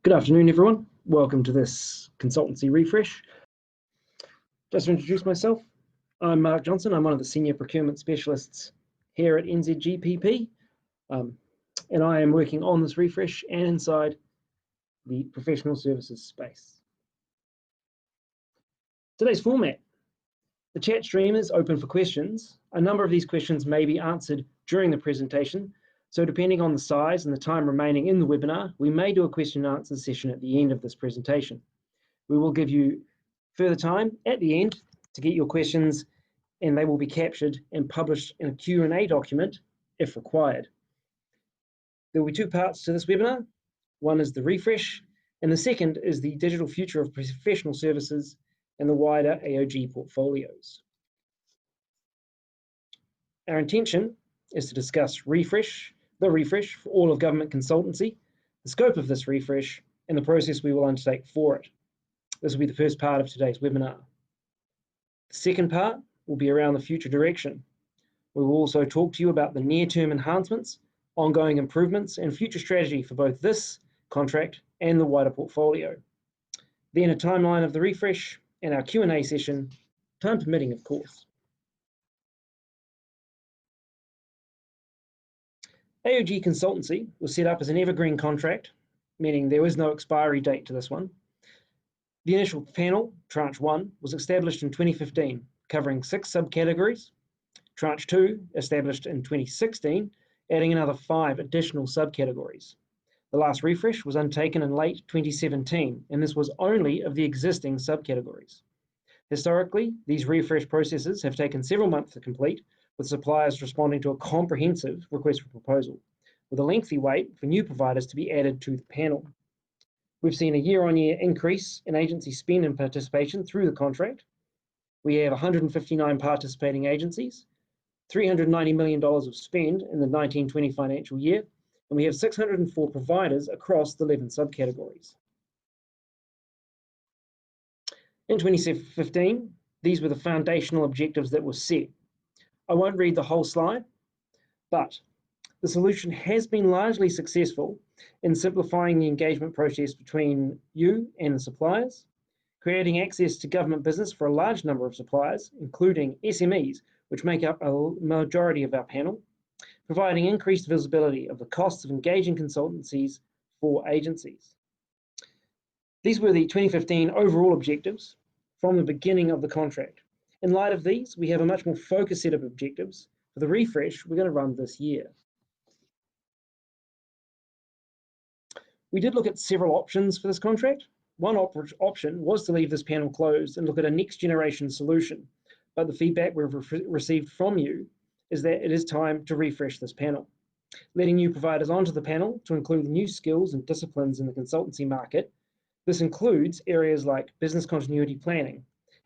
Good afternoon, everyone. Welcome to this consultancy refresh. Just to introduce myself, I'm Mark Johnson. I'm one of the senior procurement specialists here at NZGP, and I am working on this refresh and inside the professional services space. Today's format. The chat stream is open for questions. A number of these questions may be answered during the presentation, so depending on the size and the time remaining in the webinar, we may do a question and answer session at the end of this presentation. We will give you further time at the end to get your questions, and they will be captured and published in a Q&A document if required. There will be two parts to this webinar. One is the refresh, and the second is the digital future of professional services and the wider AOG portfolios. Our intention is to discuss the refresh for all of government consultancy, the scope of this refresh, and the process we will undertake for it. This will be the first part of today's webinar. The second part will be around the future direction. We will also talk to you about the near-term enhancements, ongoing improvements, and future strategy for both this contract and the wider portfolio. Then a timeline of the refresh and our Q&A session, time permitting, of course. AOG Consultancy was set up as an evergreen contract, meaning there is no expiry date to this one. The initial panel, Tranche 1, was established in 2015, covering 6 subcategories. Tranche 2, established in 2016, adding another 5 additional subcategories. The last refresh was undertaken in late 2017, and this was only of the existing subcategories. Historically, these refresh processes have taken several months to complete, with suppliers responding to a comprehensive request for proposal, with a lengthy wait for new providers to be added to the panel. We've seen a year-on-year increase in agency spend and participation through the contract. We have 159 participating agencies, $390 million of spend in the 1920 financial year, and we have 604 providers across the 11 subcategories. In 2015, these were the foundational objectives that were set. I won't read the whole slide, but the solution has been largely successful in simplifying the engagement process between you and the suppliers, creating access to government business for a large number of suppliers, including SMEs, which make up a majority of our panel, providing increased visibility of the costs of engaging consultancies for agencies. These were the 2015 overall objectives from the beginning of the contract. In light of these, we have a much more focused set of objectives for the refresh we're going to run this year. We did look at several options for this contract. One option was to leave this panel closed and look at a next generation solution, but the feedback we've received from you is that it is time to refresh this panel. Letting new providers onto the panel to include new skills and disciplines in the consultancy market. This includes areas like business continuity planning,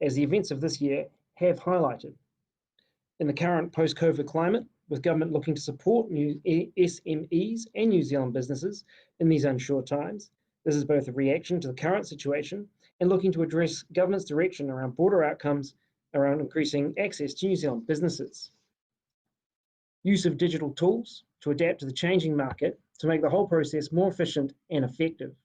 as the events of this year have highlighted. In the current post-COVID climate, with government looking to support new SMEs and New Zealand businesses in these unsure times, this is both a reaction to the current situation and looking to address government's direction around broader outcomes around increasing access to New Zealand businesses. Use of digital tools to adapt to the changing market to make the whole process more efficient and effective.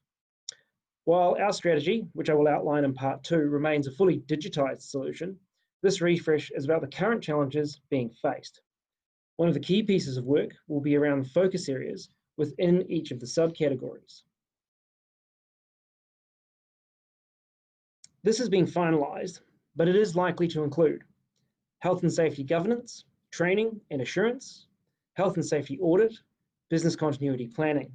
While our strategy, which I will outline in part 2, remains a fully digitized solution, this refresh is about the current challenges being faced. One of the key pieces of work will be around the focus areas within each of the subcategories. This has been finalized, but it is likely to include health and safety governance, training and assurance, health and safety audit, business continuity planning.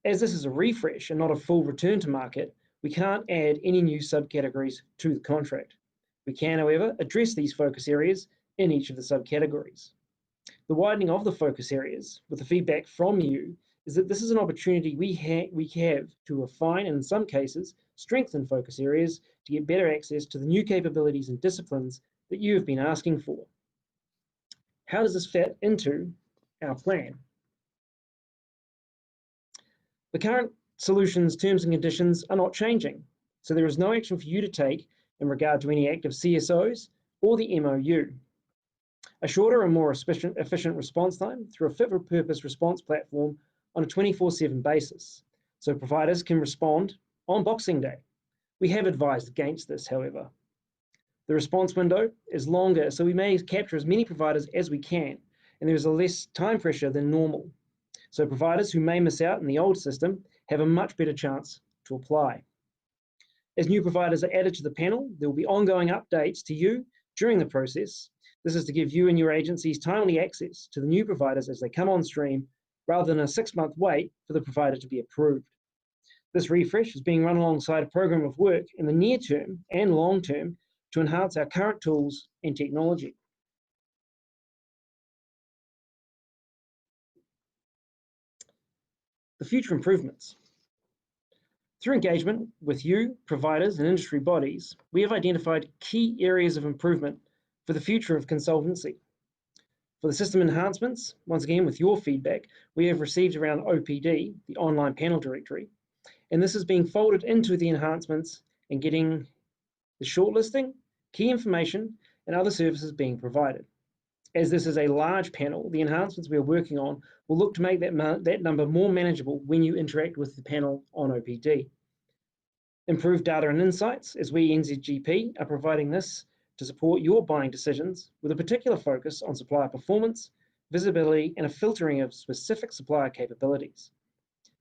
As this is a refresh and not a full return to market, we can't add any new subcategories to the contract. We can, however, address these focus areas in each of the subcategories. The widening of the focus areas, with the feedback from you, is that this is an opportunity we have to refine and in some cases, strengthen focus areas to get better access to the new capabilities and disciplines that you have been asking for. How does this fit into our plan? The current solution's terms and conditions are not changing, so there is no action for you to take in regard to any active CSOs or the MOU. A shorter and more efficient response time through a fit-for-purpose response platform on a 24/7 basis. so providers can respond on Boxing Day. We have advised against this, however. The response window is longer, so we may capture as many providers as we can, and there is a less time pressure than normal. So providers who may miss out in the old system have a much better chance to apply. As new providers are added to the panel, there will be ongoing updates to you during the process. This is to give you and your agencies timely access to the new providers as they come on stream, rather than a 6-month wait for the provider to be approved. This refresh is being run alongside a program of work in the near term and long term to enhance our current tools and technology. The future improvements. Through engagement with you, providers, and industry bodies, we have identified key areas of improvement for the future of consultancy. For the system enhancements, once again, with your feedback, we have received around OPD, the online panel directory, and this is being folded into the enhancements and getting the shortlisting, key information, and other services being provided. As this is a large panel, the enhancements we are working on will look to make that number more manageable when you interact with the panel on OPD. Improved data and insights, as we NZGP are providing this to support your buying decisions with a particular focus on supplier performance, visibility, and a filtering of specific supplier capabilities.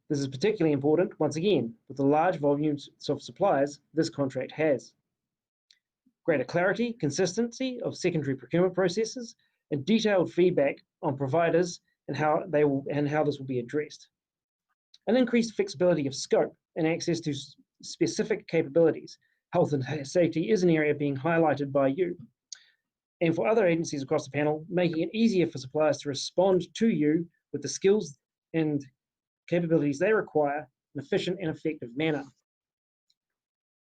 This is particularly important, once again, with the large volumes of suppliers this contract has. Greater clarity, consistency of secondary procurement processes, and detailed feedback on providers and how this will be addressed. An increased flexibility of scope and access to specific capabilities. Health and safety is an area being highlighted by you. And for other agencies across the panel, making it easier for suppliers to respond to you with the skills and capabilities they require in an efficient and effective manner.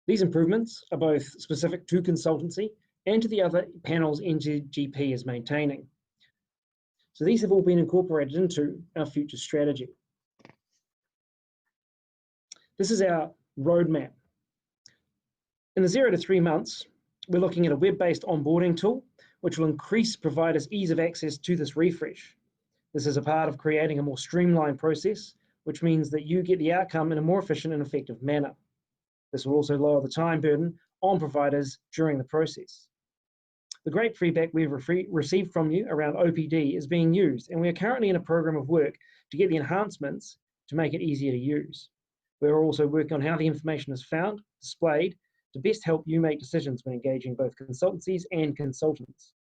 These improvements are both specific to consultancy and to the other panels NZGP is maintaining. So these have all been incorporated into our future strategy. This is our roadmap. In the 0 to 3 months, we're looking at a web-based onboarding tool, which will increase providers' ease of access to this refresh. This is a part of creating a more streamlined process, which means that you get the outcome in a more efficient and effective manner. This will also lower the time burden on providers during the process. The great feedback we've received from you around OPD is being used, and we are currently in a program of work to get the enhancements to make it easier to use. We're also working on how the information is found, displayed, to best help you make decisions when engaging both consultancies and consultants.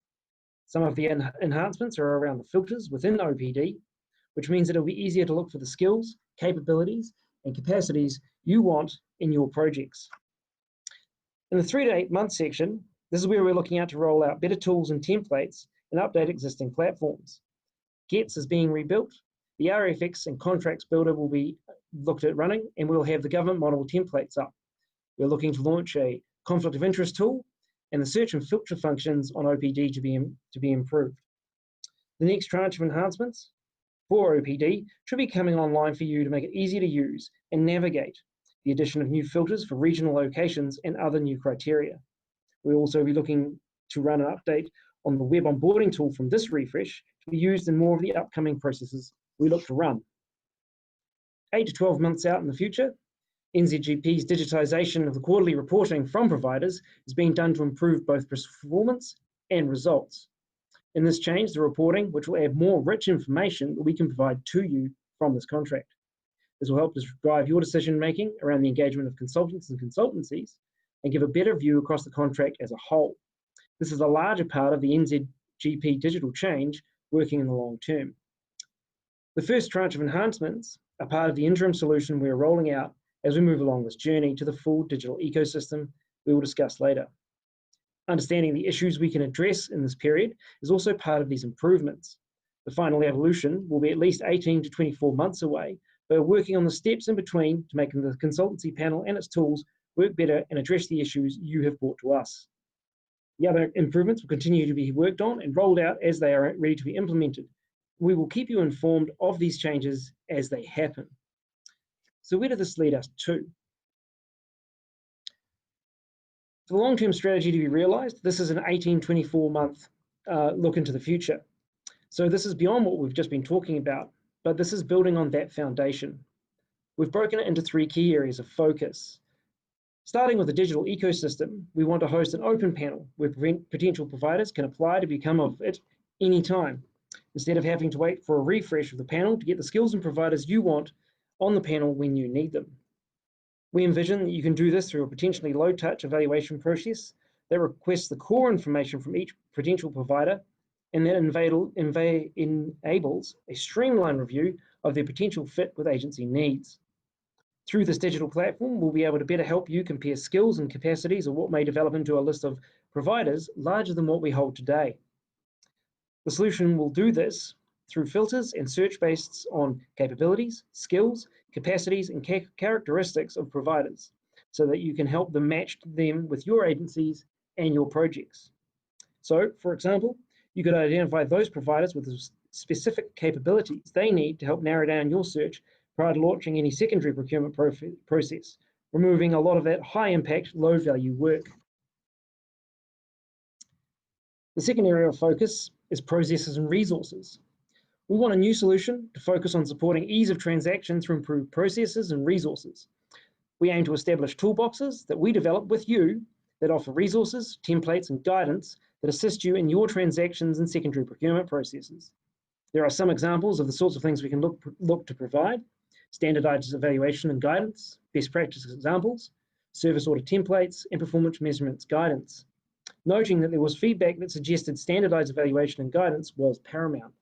Some of the enhancements are around the filters within OPD, which means that it'll be easier to look for the skills, capabilities, and capacities you want in your projects. In the 3 to 8 month section, this is where we're looking at to roll out better tools and templates and update existing platforms. GETS is being rebuilt. The RFX and contracts builder will be looked at running, and we'll have the government model templates up. We're looking to launch a conflict of interest tool and the search and filter functions on OPD to be improved. The next tranche of enhancements for OPD should be coming online for you to make it easy to use and navigate. The addition of new filters for regional locations and other new criteria. We'll also be looking to run an update on the web onboarding tool from this refresh to be used in more of the upcoming processes we look to run. 8 to 12 months out in the future, NZGP's digitisation of the quarterly reporting from providers is being done to improve both performance and results. In this change, the reporting, which will add more rich information that we can provide to you from this contract. This will help us drive your decision-making around the engagement of consultants and consultancies and give a better view across the contract as a whole. This is a larger part of the NZGP digital change working in the long term. The first tranche of enhancements are part of the interim solution we are rolling out as we move along this journey to the full digital ecosystem we will discuss later. Understanding the issues we can address in this period is also part of these improvements. The final evolution will be at least 18 to 24 months away, but we're working on the steps in between to make the consultancy panel and its tools work better and address the issues you have brought to us. The other improvements will continue to be worked on and rolled out as they are ready to be implemented. We will keep you informed of these changes as they happen. So where does this lead us to? For the long-term strategy to be realised, this is an 18-24 month look into the future. So this is beyond what we've just been talking about, but this is building on that foundation. We've broken it into 3 key areas of focus. Starting with the digital ecosystem, we want to host an open panel where potential providers can apply to become of it anytime, instead of having to wait for a refresh of the panel to get the skills and providers you want on the panel when you need them. We envision that you can do this through a potentially low-touch evaluation process that requests the core information from each potential provider and that enables a streamlined review of their potential fit with agency needs. Through this digital platform, we'll be able to better help you compare skills and capacities of what may develop into a list of providers larger than what we hold today. The solution will do this through filters and search based on capabilities, skills, capacities, and characteristics of providers, so that you can help them match them with your agencies and your projects. So, for example, you could identify those providers with specific capabilities they need to help narrow down your search prior to launching any secondary procurement process, removing a lot of that high-impact, low-value work. The second area of focus is processes and resources. We want a new solution to focus on supporting ease of transaction through improved processes and resources. We aim to establish toolboxes that we develop with you that offer resources, templates, and guidance that assist you in your transactions and secondary procurement processes. There are some examples of the sorts of things we can look to provide: standardized evaluation and guidance, best practice examples, service order templates, and performance measurements guidance. Noting that there was feedback that suggested standardized evaluation and guidance was paramount.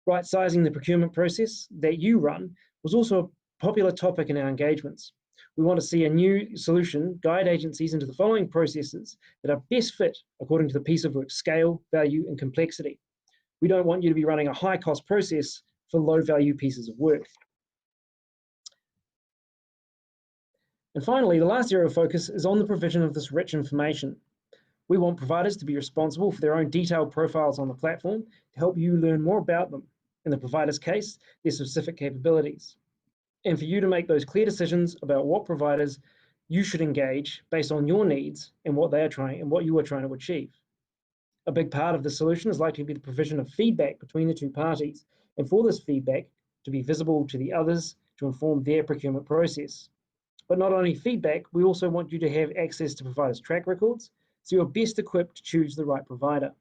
Right-sizing the procurement process that you run was also a popular topic in our engagements. We want to see a new solution guide agencies into the following processes that are best fit according to the piece of work scale, value, and complexity. We don't want you to be running a high-cost process for low-value pieces of work. And finally, the last area of focus is on the provision of this rich information. We want providers to be responsible for their own detailed profiles on the platform to help you learn more about them, in the provider's case, their specific capabilities, and for you to make those clear decisions about what providers you should engage based on your needs and what they are trying and what you are trying to achieve. A big part of the solution is likely to be the provision of feedback between the two parties, and for this feedback to be visible to the others to inform their procurement process. But not only feedback, we also want you to have access to providers' track records, so you're best equipped to choose the right provider.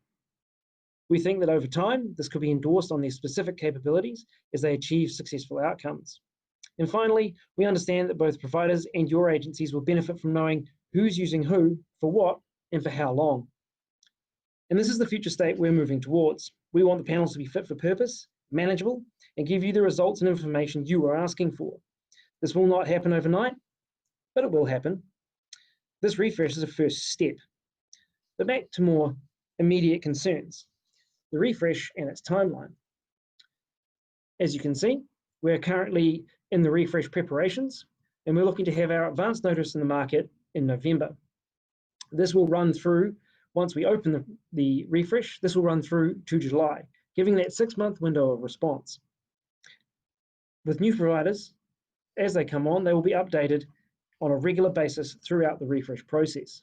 We think that over time, this could be endorsed on their specific capabilities as they achieve successful outcomes. And finally, we understand that both providers and your agencies will benefit from knowing who's using who, for what, and for how long. And this is the future state we're moving towards. We want the panels to be fit for purpose, manageable, and give you the results and information you are asking for. This will not happen overnight, but it will happen. This refresh is a first step. But back to more immediate concerns, the refresh and its timeline. As you can see, we're currently in the refresh preparations, and we're looking to have our advance notice in the market in November. This will run through, once we open the refresh, this will run through to July, giving that 6-month window of response. With new providers, as they come on, they will be updated on a regular basis throughout the refresh process.